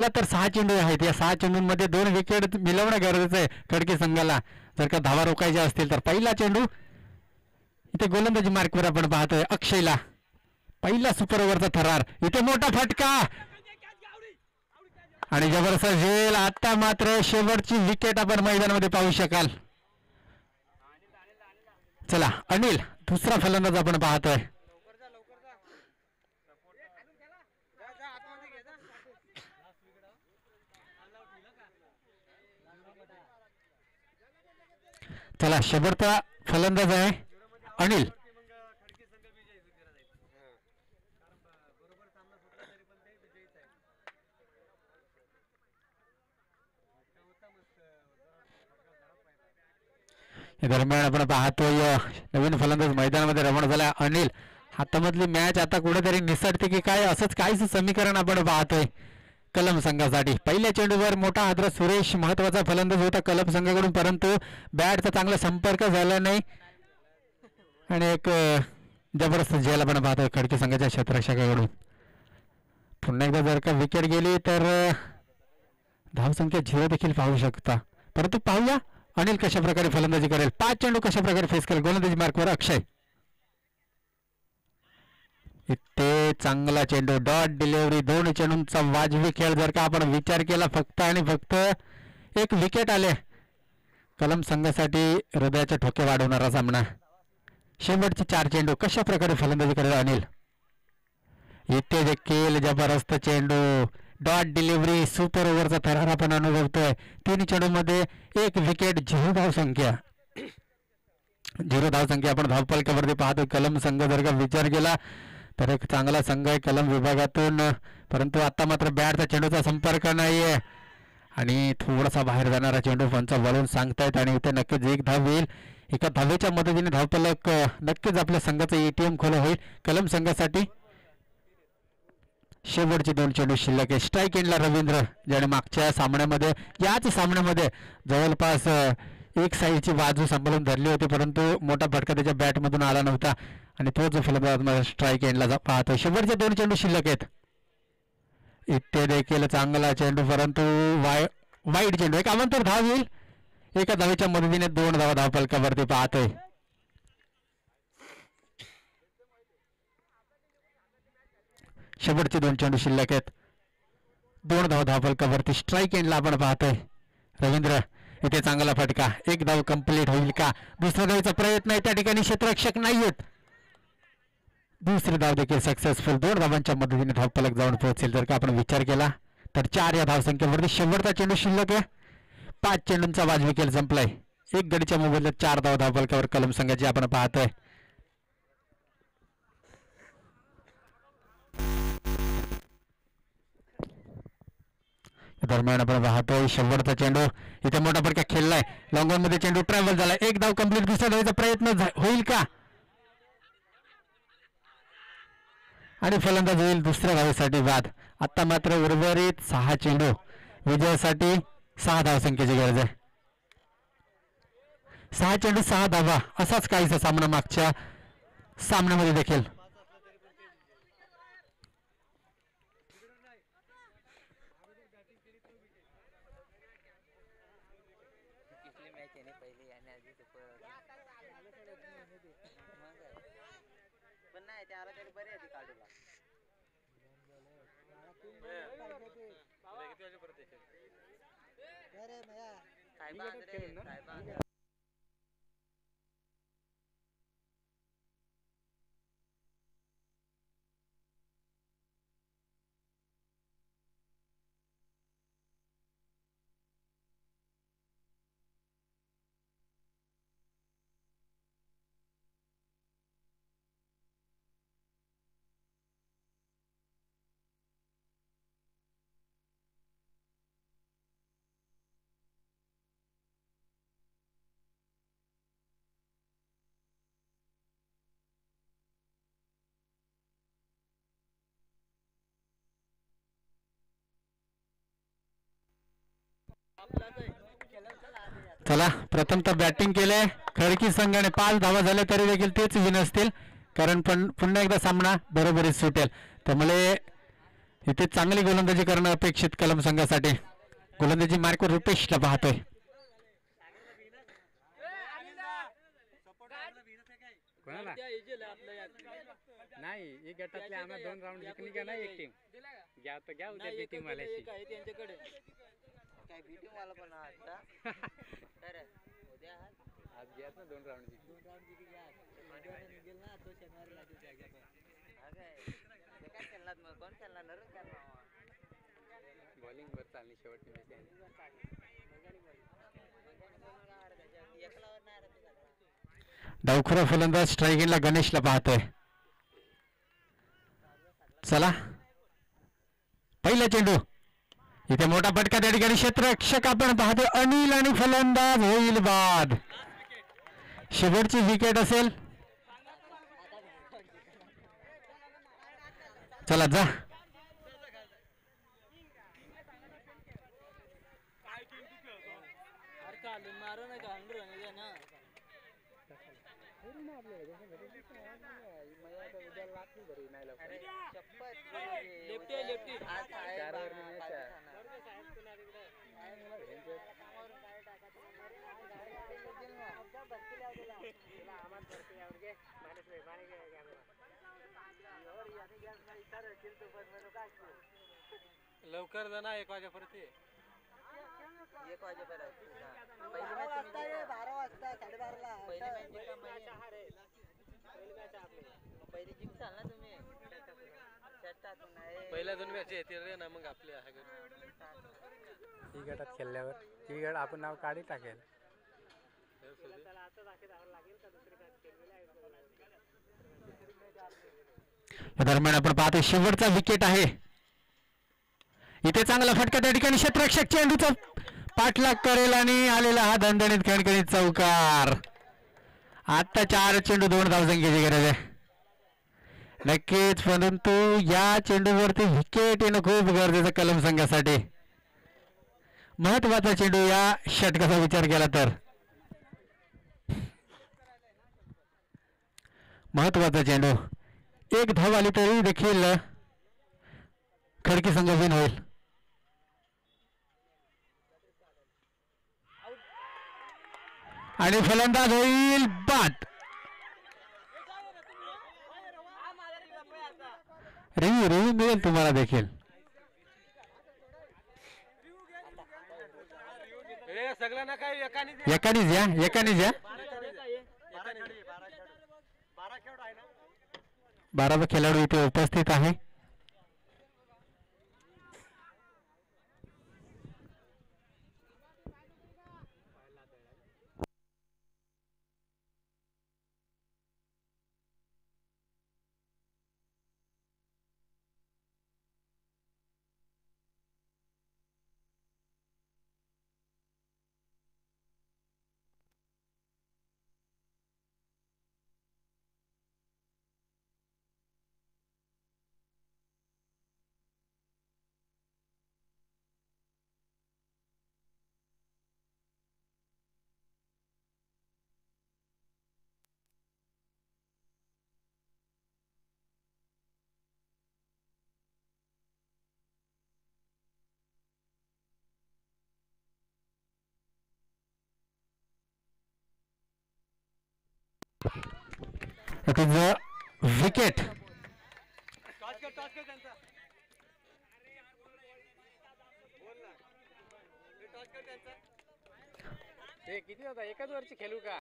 पाहिला तर 6 चेंडू आहेत. या 6 चेंडूंमध्ये 2 विकेट मिळवणं गरजेचं आहे खडकी संघाला जर का धावा रोखायच्या असतील तर. पहिला चेंडू इथे गोलंदाजी मार्कवर आपण पाहतोय अक्षयला. पहिला सुपर ओव्हरचा थरार. इथे मोठा फटका आणि जबरदस्त झेल. आता मात्र शेवटची विकेट आपण मैदानामध्ये पाहू शकाल. चला अनिल दुसरा फलंदाज आपण पाहतोय. चला शेवटचा फलंदाज आहे अनिल. दरम्यान आपण पाहतोय नवीन फलंदाज मैदानामध्ये रवाना झाला अनिल. हातामधली मॅच आता कुठेतरी निसटते की काय असंच काहीच समीकरण आपण पाहतोय कलम संघासाठी. पहिल्या चेंडूवर मोठा हादरा सुरेश महत्वाचा फलंदाज होता कलम संघाकडून परंतु बॅटचा चांगला संपर्क झाला नाही आणि एक जबरदस्त झेल आपण पाहतोय खडकी संघाच्या क्षेत्ररक्षकाकडून. पुन्हा एकदा जर का विकेट गेली तर धावसंख्या 0 देखील पाहू शकता. परंतु पाहूया अनिल कशा प्रकारे फलंदाजी करेल. 5 चेंडू कशा प्रकारे फेस करेल. गोलंदाजी मार्कवर अक्षय. इथे चांगला चेंडू डॉट डिलिव्हरी. 2 चेंडूंचा वाजवी खेळ जर का आपण विचार केला फक्त आणि फक्त 1 विकेट आले कलम संघासाठी हृदयाचे ठोके वाढवणारा सामना. शेवटचे 4 चेंडू कशा प्रकारे फलंदाजी करेल अनिल. इथे देखील जबरदस्त चेंडू डॉट डिलिव्हरी सुपर ओव्हरचा थरार आपण अनुभवतोय. 3 चेंडूमध्ये 1 विकेट. 0 धावसंख्या. 0 धावसंख्या आपण धावफलकावरती पाहतोय. कलम संघ जर का विचार केला तर एक चांगला संघ आहे कलम विभागातून परंतु आता मात्र बॅटचा चेंडूचा संपर्क नाहीये आणि थोडासा बाहेर जाणारा चेंडू पंच वळून सांगतायत आणि इथे नक्कीच 1 धाव येईल. एका धावेच्या मदतीने धावफलक नक्कीच आपल्या संघाचं एटीएम खुलं होईल कलम संघासाठी. शेवटचे 2 चेंडू शिल्लक आहे. स्ट्राईक एंडला रवींद्र ज्याने मागच्या सामन्यामध्ये याच सामन्यामध्ये जवळपास एक साईडची बाजू सांभाळून धरली होती परंतु मोठा फटका त्याच्या बॅटमधून आला नव्हता आणि तो जो फलंदाज स्ट्राईक एंडला पाहतो. शेवटचे 2 चेंडू शिल्लक आहेत. इथे देखील चांगला चेंडू परंतु वाईड चेंडू. एक अवांतर धाव येईल. एका धावेच्या मदतीने 2 धावा धावफलकावरती पाहतोय. शेवटचे 2 चेंडू शिल्लक आहेत. 2 धाव धावफलकावरती. स्ट्राईक एंडला आपण पाहतोय रवींद्र. इथे चांगला फटका. 1 धाव कंप्लीट होईल का. दुसऱ्या धावेचा प्रयत्न आहे त्या ठिकाणी क्षेत्ररक्षक नाहीयेत. दुसरी धाव देखील सक्सेसफुल. 2 धावांच्या मदतीने धावफलक जाऊन पोहोचेल जर का आपण विचार केला तर 4 या धावसंख्येवरती. शेवटचा चेंडू शिल्लक आहे. 5 चेंडूंचा वाजवी खेळ संपलाय. 1 गडीच्या मोबदल्यात 4 धाव धावफलकावर कलम संघाची आपण पाहतोय. दरम्यान आपण पाहतोय शेवटचा चेंडू. इथे मोठा फटका खेळलाय. लॉंगॉन मध्ये चेंडू ट्रॅव्हल झाला. 1 धाव कंप्लीट. दुसऱ्या धावेचा प्रयत्न होईल का आणि फलंदाज होईल दुसऱ्या धावेसाठी बाद. आता मात्र उर्वरित 6 चेंडू. विजयासाठी 6 धावसंख्येची गरज आहे. 6 चेंडू 6 धावा असाच काहीसा सामना मागच्या सामन्यामध्ये देखील. चला प्रथमतः बॅटिंग केले खडकी संघाने. 5 धावा झाले तरी देखील तेच विन असतील कारण पण पुन्हा एकदा सामना बरोबरीत सुटेल. त्यामुळे इथे चांगली गोलंदाजी करणं अपेक्षित कलम संघासाठी. गोलंदाजी मार्को रुपेशला पाहतोय. नाही एक गटातले आम्हाला 2 राऊंड जिंकली का नाही एक टीम घ्या तर घ्या उद्या टीम वाल्याची त्यांच्याकडे काय बी टीम वाला पण आता तर उद्या आज घ्या ना 2 राऊंड जिंकली घ्या निघेल ना तो शनिवारी लागेल जागा पण ते काय खेळणार मग कोण खेळणार नरून खेळणार बॉलिंग वर चालली शेवटची मॅच आहे एकलावर नाही डावखुरा फलंदाज स्ट्रायकिंगला गणेशला पाहतोय. चला पहिला चेंडू इथे मोठा फटका त्या ठिकाणी क्षेत्ररक्षक आपण पाहतोय अनिल आणि फलंदाज होईल बाद. शेवटची विकेट असेल. चला जा लवकर जाना 1 वाजेपर्यंत 1 वाजेपर्यंत पहिली मॅच 12 वाजता 12:30 ला पहिली मॅच जिंका पहिली मॅच आपली पहिली जिंकसाल ना तुम्ही पहिल्या 2 मॅच येतील रे ना मग आपली ही गटात खेळल्यावर ही गट आपण नाव काढी टाकेल. दरम्यान आपण पाहतो शेवटचा विकेट आहे. इथे चांगला फटका त्या ठिकाणी क्षेत्ररक्षक चेंडूचा पाठलाग करेल आणि आलेला हा दणदणीत खणखणीत चौकार. आता 4 चेंडू 2 धावसंख्येची गरज आहे नक्कीच परंतु या चेंडूवरती विकेट येणं खूप गरजेचं कलम संघासाठी. महत्वाचा चेंडू या षटकाचा विचार केला तर महत्वाचा चेंडू. 1 धाव आली तरी देखील खडकी संघ विन होईल. आणि फलंदाज होईल बाद. रिव्ह्यू मिळेल तुम्हाला देखील. एकानीच या 12 खेळाडू इथे उपस्थित आहे. It is a wicket. किती होता एकाच वरची खेळू का